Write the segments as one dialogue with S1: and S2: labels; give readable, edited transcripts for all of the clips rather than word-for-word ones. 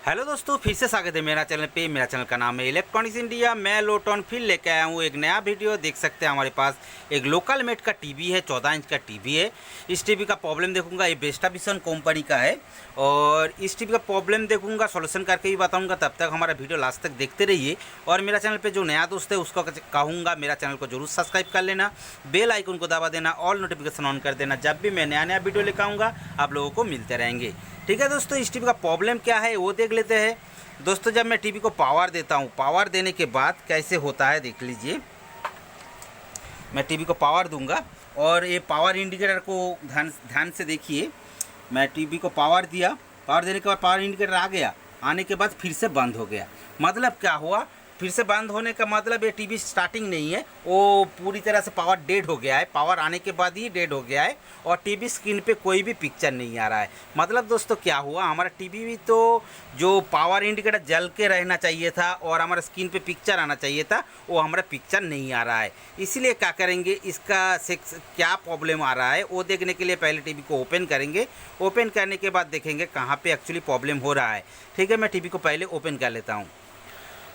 S1: Hello दोस्तों, फिर से स्वागत है मेरा चैनल पे। मेरा चैनल का नाम है इलेक्ट्रॉनिक्स इंडिया। मैं लोटन फिर लेके आया हूँ एक नया वीडियो। देख सकते हैं हमारे पास एक लोकल मेड का टीवी है, 14 इंच का टीवी है। इस टीवी का प्रॉब्लम देखूंगा, ये बेस्टा विजन कंपनी का है और इस टीवी का प्रॉब्लम देखूंगा, सॉल्यूशन करके ही बताऊंगा। तब तक हमारा वीडियो लास्ट तक देखते रहिए और मेरा चैनल पर जो नया दोस्त है उसको कहूँगा मेरा चैनल को जरूर सब्सक्राइब कर लेना, बेल आइकन को दबा देना, ऑल नोटिफिकेशन ऑन कर देना। जब भी मैं नया नया वीडियो लेकर आऊँगा आप लोगों को मिलते रहेंगे। ठीक है दोस्तों, इस टीवी का प्रॉब्लम क्या है वो देख लेते हैं। दोस्तों, जब मैं टीवी को पावर देता हूँ, पावर देने के बाद कैसे होता है देख लीजिए। मैं टीवी को पावर दूंगा और ये पावर इंडिकेटर को ध्यान से देखिए। मैं टीवी को पावर दिया, पावर देने के बाद पावर इंडिकेटर आ गया, आने के बाद फिर से बंद हो गया। मतलब क्या हुआ, फिर से बंद होने का मतलब ये टीवी स्टार्टिंग नहीं है, वो पूरी तरह से पावर डेड हो गया है। पावर आने के बाद ही डेड हो गया है और टीवी स्क्रीन पे कोई भी पिक्चर नहीं आ रहा है। मतलब दोस्तों क्या हुआ, हमारा टीवी भी तो जो पावर इंडिकेटर जल के रहना चाहिए था और हमारा स्क्रीन पे पिक्चर आना चाहिए था, वो हमारा पिक्चर नहीं आ रहा है। इसीलिए क्या करेंगे, इसका क्या प्रॉब्लम आ रहा है वो देखने के लिए पहले टीवी को ओपन करेंगे। ओपन करने के बाद देखेंगे कहाँ पे एक्चुअली प्रॉब्लम हो रहा है। ठीक है, मैं टीवी को पहले ओपन कर लेता हूँ।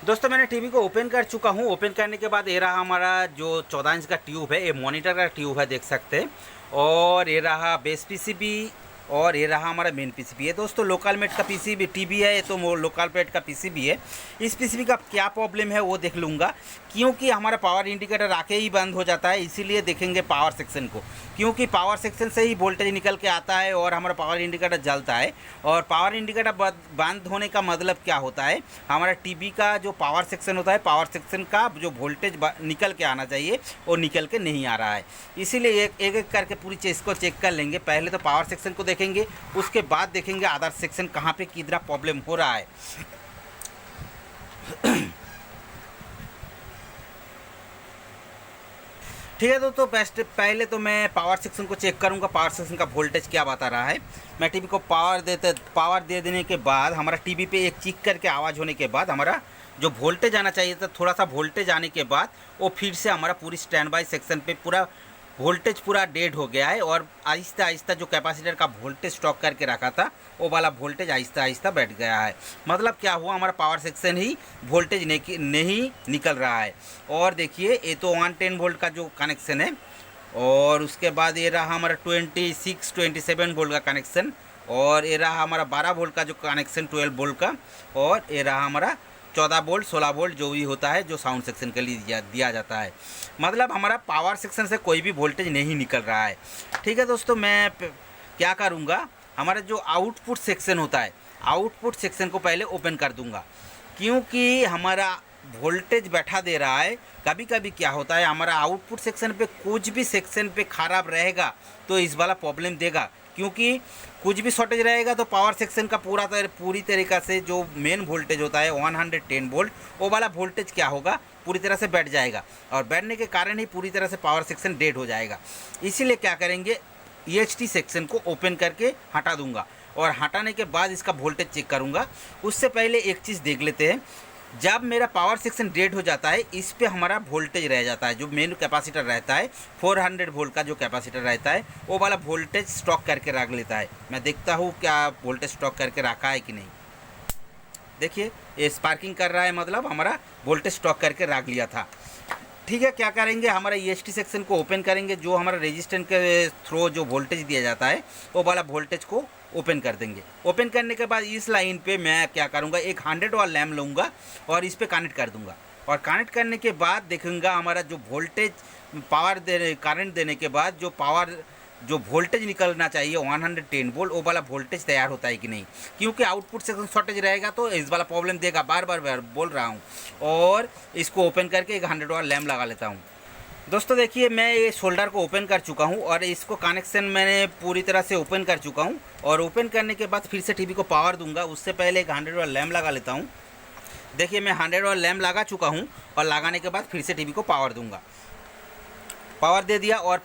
S1: दोस्तों, मैंने टीवी को ओपन कर चुका हूँ। ओपन करने के बाद ये रहा हमारा जो 14 इंच का ट्यूब है, ये मॉनिटर का ट्यूब है, देख सकते हैं। और ये रहा बेस पीसीबी और ये रहा हमारा मेन पीसीबी है। दोस्तों, लोकल मेड का पीसीबी टीवी है, ये तो लोकल मेड का पीसीबी है। इस पीसीबी का क्या प्रॉब्लम है वो देख लूँगा, क्योंकि हमारा पावर इंडिकेटर आके ही बंद हो जाता है। इसीलिए देखेंगे पावर सेक्शन को, क्योंकि पावर सेक्शन से ही वोल्टेज निकल के आता है और हमारा पावर इंडिकेटर जलता है। और पावर इंडिकेटर बंद होने का मतलब क्या होता है, हमारा टीवी का जो पावर सेक्शन होता है, पावर सेक्शन का जो वोल्टेज निकल के आना चाहिए वो निकल के नहीं आ रहा है। इसीलिए एक एक करके पूरी चीज़ को चेक कर लेंगे। पहले तो पावर सेक्शन को देखेंगे, उसके बाद देखेंगे अदर सेक्शन कहाँ पे कितना प्रॉब्लम हो रहा है। ठीक है दोस्तों, पहले तो मैं पावर सेक्शन को चेक करूंगा, पावर सेक्शन का वोल्टेज क्या बता रहा है। मैं टीवी को पावर दे देने के बाद हमारा टीवी पे एक चीख करके आवाज़ होने के बाद हमारा जो वोल्टेज आना चाहिए था, थोड़ा सा वोल्टेज आने के बाद वो फिर से हमारा पूरी स्टैंड बाई सेक्शन पे पूरा वोल्टेज पूरा डेड हो गया है और आहिस्ता आहिस्ता जो कैपेसिटर का वोल्टेज स्टॉक करके रखा था वो वाला वोल्टेज आहिस्ता आहिस्ता बैठ गया है। मतलब क्या हुआ, हमारा पावर सेक्शन ही वोल्टेज नहीं निकल रहा है। और देखिए, ये तो 110 वोल्ट का जो कनेक्शन है और उसके बाद ये रहा हमारा 27 वोल्ट का कनेक्शन और ये रहा हमारा 12 वोल्ट का जो कनेक्शन 12 वोल्ट का और ये रहा हमारा 14 वोल्ट 16 वोल्ट जो भी होता है, जो साउंड सेक्शन के लिए दिया जाता है। मतलब हमारा पावर सेक्शन से कोई भी वोल्टेज नहीं निकल रहा है। ठीक है दोस्तों, मैं क्या करूँगा, हमारा जो आउटपुट सेक्शन होता है, आउटपुट सेक्शन को पहले ओपन कर दूँगा, क्योंकि हमारा वोल्टेज बैठा दे रहा है। कभी कभी क्या होता है, हमारा आउटपुट सेक्शन पे कुछ भी सेक्शन पे ख़राब रहेगा तो इस वाला प्रॉब्लम देगा, क्योंकि कुछ भी शॉर्टेज रहेगा तो पावर सेक्शन का पूरी तरीक़ा से जो मेन वोल्टेज होता है 110 वोल्ट, वो वाला वोल्टेज क्या होगा, पूरी तरह से बैठ जाएगा और बैठने के कारण ही पूरी तरह से पावर सेक्शन डेड हो जाएगा। इसीलिए क्या करेंगे, EHT सेक्शन को ओपन करके हटा दूंगा और हटाने के बाद इसका वोल्टेज चेक करूंगा। उससे पहले एक चीज़ देख लेते हैं, जब मेरा पावर सेक्शन डेड हो जाता है, इस पे हमारा वोल्टेज रह जाता है, जो मेन कैपेसिटर रहता है 400 वोल्ट का जो कैपेसिटर रहता है, वो वाला वोल्टेज स्टॉक करके रख लेता है। मैं देखता हूँ क्या वोल्टेज स्टॉक करके रखा है कि नहीं। देखिए, ये स्पार्किंग कर रहा है, मतलब हमारा वोल्टेज स्टॉक करके रख लिया था। ठीक है, क्या करेंगे, हमारा EHT सेक्शन को ओपन करेंगे, जो हमारा रेजिस्टेंस के थ्रू जो वोल्टेज दिया जाता है वो वाला वोल्टेज को ओपन कर देंगे। ओपन करने के बाद इस लाइन पे मैं क्या करूँगा, एक 100 वाला लैम्प लूँगा और इस पर कनेक्ट कर दूँगा और कनेक्ट करने के बाद देखूँगा हमारा जो वोल्टेज करंट देने के बाद जो वोल्टेज निकलना चाहिए 110 वोल्ट, वो वाला वोल्टेज तैयार होता है कि नहीं। क्योंकि आउटपुट सेक्शन शॉर्टेज रहेगा तो इस वाला प्रॉब्लम देगा, बार बार बोल रहा हूँ। और इसको ओपन करके एक 100 वाला लैम्प लगा लेता हूँ। दोस्तों देखिए, मैं ये शोल्डर को ओपन कर चुका हूँ और इसको कनेक्शन मैंने पूरी तरह से ओपन कर चुका हूँ और ओपन करने के बाद फिर से टीवी को पावर दूंगा। उससे पहले एक 100 वाला लैम्प लगा लेता हूँ। देखिए, मैं 100 वाला लैम्प लगा चुका हूँ और लगाने के बाद फिर से टीवी को पावर दूंगा। पावर दे दिया और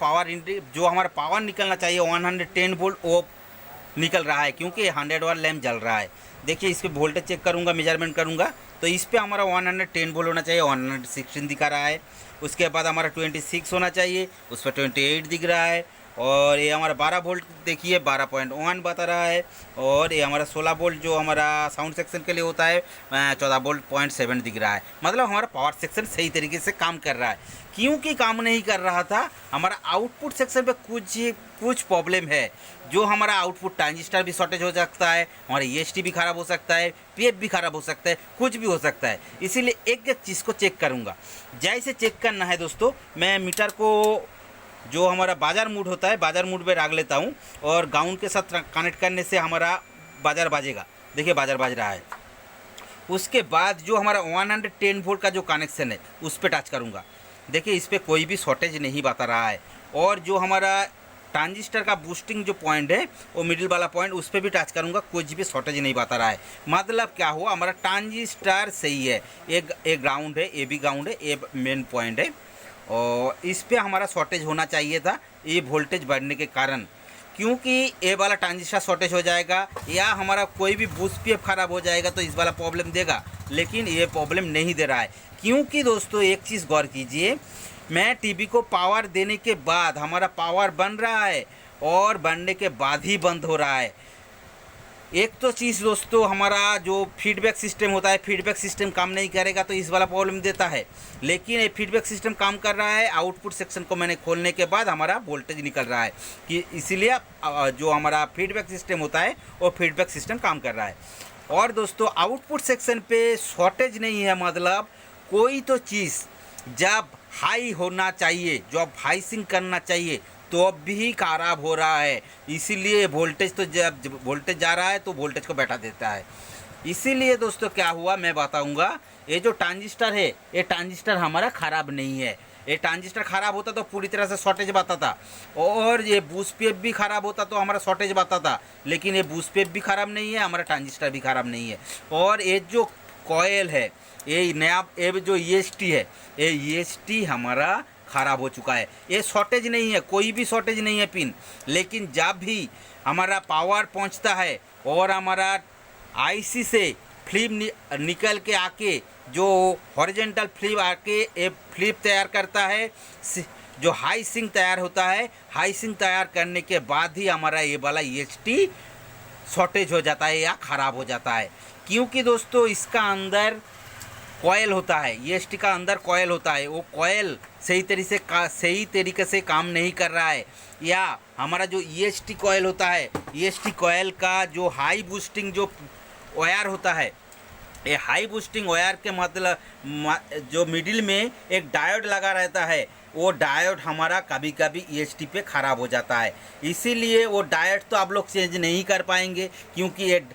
S1: जो हमारा पावर निकलना चाहिए 110 वोल्ट वो निकल रहा है, क्योंकि 100 वाला लैम्प जल रहा है। देखिए, इस पर वोल्टेज चेक करूँगा, मेजरमेंट करूँगा तो इस पर हमारा 110 वोल्ट होना चाहिए, 116 दिखा रहा है। उसके बाद हमारा 26 होना चाहिए, उस पर 28 दिख रहा है और ये हमारा 12 वोल्ट देखिए 12.1 बता रहा है। और ये हमारा 16 वोल्ट जो हमारा साउंड सेक्शन के लिए होता है 14 वोल्ट 0.7 दिख रहा है। मतलब हमारा पावर सेक्शन सही तरीके से काम कर रहा है। क्योंकि काम नहीं कर रहा था, हमारा आउटपुट सेक्शन पे कुछ प्रॉब्लम है। जो हमारा आउटपुट ट्रांजिस्टर भी शॉर्टेज हो सकता है, हमारा EST भी ख़राब हो सकता है, PF भी ख़राब हो सकता है, कुछ भी हो सकता है। इसीलिए एक एक चीज़ को चेक करूँगा। जैसे चेक करना है दोस्तों, मैं मीटर को जो हमारा बाजार मूड होता है बाजार मूड में रख लेता हूँ और ग्राउंड के साथ कनेक्ट करने से हमारा बाजार बाजेगा। देखिए बाजार बाज रहा है। उसके बाद जो हमारा 110 वोल्ट का जो कनेक्शन है उस पर टच करूँगा। देखिए इस पर कोई भी शॉर्टेज नहीं बता रहा है। और जो हमारा ट्रांजिस्टर का बूस्टिंग जो पॉइंट है वो मिडिल वाला पॉइंट, उस पर भी टच करूँगा, कुछ भी शॉर्टेज नहीं बता रहा है। मतलब क्या हुआ, हमारा ट्रांजिस्टर सही है। एक ग्राउंड है, ये भी ग्राउंड है, ये मेन पॉइंट है। और इस पे हमारा शॉर्टेज होना चाहिए था ये वोल्टेज बढ़ने के कारण। क्योंकि ये वाला ट्रांजिस्टर शॉर्टेज हो जाएगा या हमारा कोई भी बूस्ट PF ख़राब हो जाएगा तो इस वाला प्रॉब्लम देगा, लेकिन ये प्रॉब्लम नहीं दे रहा है। क्योंकि दोस्तों एक चीज़ गौर कीजिए, मैं टीवी को पावर देने के बाद हमारा पावर बन रहा है और बनने के बाद ही बंद हो रहा है। एक तो चीज़ दोस्तों, हमारा जो फीडबैक सिस्टम होता है, फीडबैक सिस्टम काम नहीं करेगा तो इस वाला प्रॉब्लम देता है। लेकिन ये फीडबैक सिस्टम काम कर रहा है। आउटपुट सेक्शन को मैंने खोलने के बाद हमारा वोल्टेज निकल रहा है कि इसीलिए जो हमारा फीडबैक सिस्टम होता है वो फीडबैक सिस्टम काम कर रहा है। और दोस्तों आउटपुट सेक्शन पे शॉर्टेज नहीं है, मतलब कोई तो चीज़ जब हाई होना चाहिए, जब हाई सिंक करना चाहिए तो अब भी खराब हो रहा है। इसीलिए वोल्टेज तो जब वोल्टेज जा रहा है तो वोल्टेज को बैठा देता है। इसीलिए दोस्तों क्या हुआ मैं बताऊंगा। ये जो ट्रांजिस्टर है ये ट्रांजिस्टर हमारा ख़राब नहीं है। ये ट्रांजिस्टर ख़राब होता तो पूरी तरह से शॉर्टेज बताता, और ये बूस्ट PF भी ख़राब होता तो हमारा शॉर्टेज बताता। लेकिन ये बूस्ट PF भी ख़राब नहीं है, हमारा ट्रांजिस्टर भी ख़राब नहीं है। और ये जो कॉयल है, ये नया ये जो EST है, ये EST हमारा ख़राब हो चुका है। ये शॉर्टेज नहीं है, कोई भी शॉर्टेज नहीं है पिन। लेकिन जब भी हमारा पावर पहुंचता है और हमारा IC से फ्लिप निकल के आके जो हॉरिजेंटल फ्लिप आके ये फ्लिप तैयार करता है, जो हाई सिंक तैयार होता है, हाई सिंक तैयार करने के बाद ही हमारा ये वाला EST शॉर्टेज हो जाता है या ख़राब हो जाता है। क्योंकि दोस्तों इसका अंदर कॉयल होता है, EST का अंदर कॉयल होता है। वो कॉयल सही तरीके से काम नहीं कर रहा है। या हमारा जो EST कॉयल होता है, EST कॉयल का जो हाई बूस्टिंग जो वायर होता है, ये हाई बूस्टिंग वायर के मतलब जो मिडिल में एक डायोड लगा रहता है, वो डायोड हमारा कभी कभी EST पे ख़राब हो जाता है। इसीलिए वो डायोड तो आप लोग चेंज नहीं कर पाएंगे, क्योंकि ये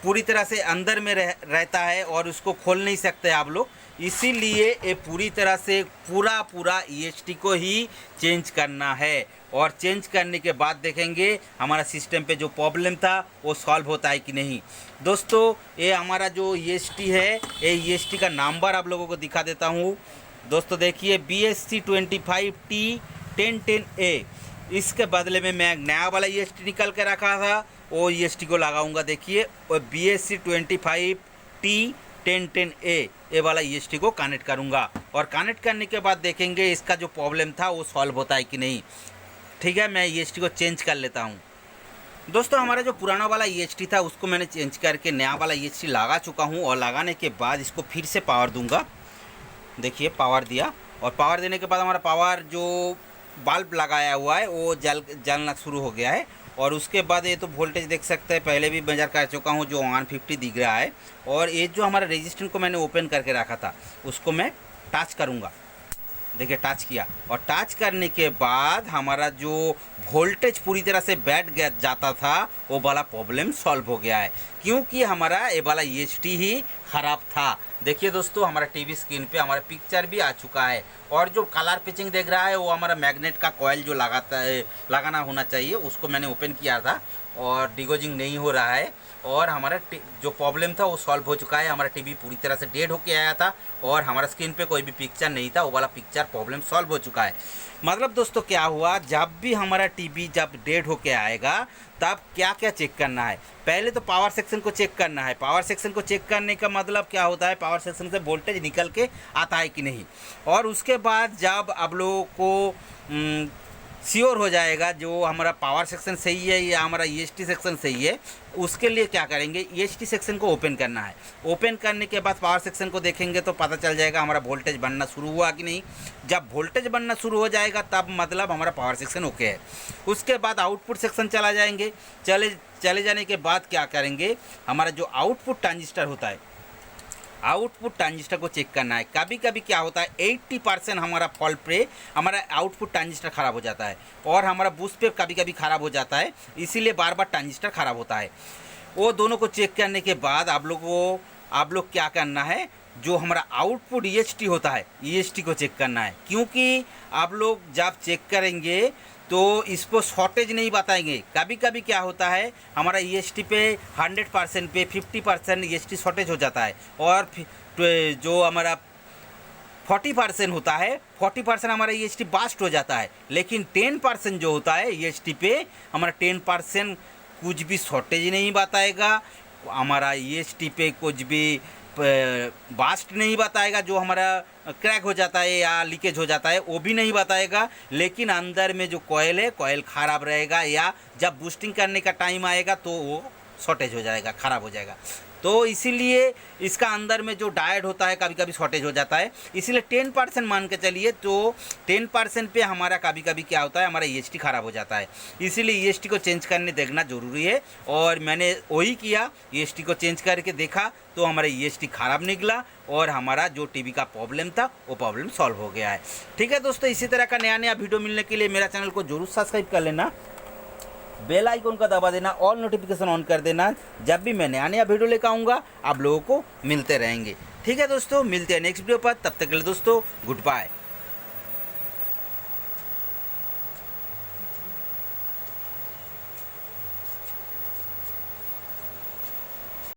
S1: पूरी तरह से अंदर में रहता है और उसको खोल नहीं सकते आप लोग। इसीलिए ये पूरी तरह से पूरा EST को ही चेंज करना है। और चेंज करने के बाद देखेंगे हमारा सिस्टम पे जो प्रॉब्लम था वो सॉल्व होता है कि नहीं। दोस्तों ये हमारा जो EST है, ये EST का नंबर आप लोगों को दिखा देता हूँ। दोस्तों देखिए BSC 25T1010A। इसके बदले में मैं नया वाला EST निकल के रखा था, वो EST को लगाऊंगा। देखिए और BSC 25T1010A ये वाला EST को कनेक्ट करूंगा। और कनेक्ट करने के बाद देखेंगे इसका जो प्रॉब्लम था वो सॉल्व होता है कि नहीं। ठीक है, मैं EST को चेंज कर लेता हूँ। दोस्तों हमारा जो पुराना वाला EST था उसको मैंने चेंज करके नया वाला EST लगा चुका हूँ। और लगाने के बाद इसको फिर से पावर दूंगा। देखिए पावर दिया, और पावर देने के बाद हमारा पावर जो बल्ब लगाया हुआ है वो जलना शुरू हो गया है। और उसके बाद ये तो वोल्टेज देख सकते हैं, पहले भी मेजर कर चुका हूँ, जो 150 दिख रहा है। और ये जो हमारा रेजिस्टेंस को मैंने ओपन करके रखा था उसको मैं टच करूँगा। देखिए टच किया, और टच करने के बाद हमारा जो वोल्टेज पूरी तरह से बैठ गया जाता था वो वाला प्रॉब्लम सॉल्व हो गया है। क्योंकि हमारा ये वाला EST ही ख़राब था। देखिए दोस्तों हमारा टीवी स्क्रीन पे हमारा पिक्चर भी आ चुका है। और जो कलर पिचिंग देख रहा है वो हमारा मैग्नेट का कॉयल जो लगाना होना चाहिए, उसको मैंने ओपन किया था और डिगोजिंग नहीं हो रहा है और हमारा जो प्रॉब्लम था वो सॉल्व हो चुका है। हमारा टीवी पूरी तरह से डेड होके आया था और हमारा स्क्रीन पे कोई भी पिक्चर नहीं था, वो वाला पिक्चर प्रॉब्लम सॉल्व हो चुका है। मतलब दोस्तों क्या हुआ, जब भी हमारा टीवी जब डेड होके आएगा तब क्या क्या चेक करना है। पहले तो पावर सेक्शन को चेक करना है। पावर सेक्शन को चेक करने का मतलब क्या होता है, पावर सेक्शन से वोल्टेज निकल के आता है कि नहीं। और उसके बाद जब आप लोगों को श्योर हो जाएगा जो हमारा पावर सेक्शन सही है या हमारा ईएसटी सेक्शन सही है, उसके लिए क्या करेंगे, ईएसटी सेक्शन को ओपन करना है। ओपन करने के बाद पावर सेक्शन को देखेंगे तो पता चल जाएगा हमारा वोल्टेज बनना शुरू हुआ कि नहीं। जब वोल्टेज बनना शुरू हो जाएगा तब मतलब हमारा पावर सेक्शन ओके है। उसके बाद आउटपुट सेक्शन चला जाएंगे। चले जाने के बाद क्या करेंगे, हमारा जो आउटपुट ट्रांजिस्टर होता है, आउटपुट ट्रांजिस्टर को चेक करना है। कभी कभी क्या होता है 80% हमारा फॉल्ट पे हमारा आउटपुट ट्रांजिस्टर ख़राब हो जाता है और हमारा बूस्ट पे कभी कभी ख़राब हो जाता है, इसीलिए बार बार ट्रांजिस्टर ख़राब होता है। वो दोनों को चेक करने के बाद आप लोग क्या करना है, जो हमारा आउटपुट ईएसटी होता है, ईएसटी को चेक करना है। क्योंकि आप लोग जब चेक करेंगे तो इसको शॉर्टेज नहीं बताएंगे। कभी कभी क्या होता है हमारा ईएसटी पे 100% पे 50% ईएसटी शॉर्टेज हो जाता है और जो हमारा 40% होता है 40% हमारा ईएसटी बास्ट हो जाता है। लेकिन 10% जो होता है ईएसटी पे हमारा 10% कुछ भी शॉर्टेज नहीं बताएगा, हमारा ईएसटी पे कुछ भी बास्ट नहीं बताएगा, जो हमारा क्रैक हो जाता है या लीकेज हो जाता है वो भी नहीं बताएगा। लेकिन अंदर में जो कॉयल है, कॉयल ख़राब रहेगा या जब बूस्टिंग करने का टाइम आएगा तो वो शॉर्टेज हो जाएगा, ख़राब हो जाएगा। तो इसीलिए इसका अंदर में जो डायोड होता है कभी कभी शॉर्टेज हो जाता है। इसीलिए 10% मान के चलिए, तो 10% पे हमारा कभी कभी क्या होता है, हमारा ईएसटी ख़राब हो जाता है। इसीलिए ईएसटी को चेंज करने देखना ज़रूरी है और मैंने वही किया, ईएसटी को चेंज करके देखा तो हमारा ईएसटी ख़राब निकला और हमारा जो टीवी का प्रॉब्लम था वो प्रॉब्लम सॉल्व हो गया है। ठीक है दोस्तों, इसी तरह का नया नया वीडियो मिलने के लिए मेरा चैनल को जरूर सब्सक्राइब कर लेना, बेल आइकन का दबा देना, ऑल नोटिफिकेशन ऑन कर देना। जब भी मैं नया नया वीडियो लेकर आऊँगा आप लोगों को मिलते रहेंगे। ठीक है दोस्तों, मिलते हैं नेक्स्ट वीडियो पर। तब तक के लिए दोस्तों गुड बाय।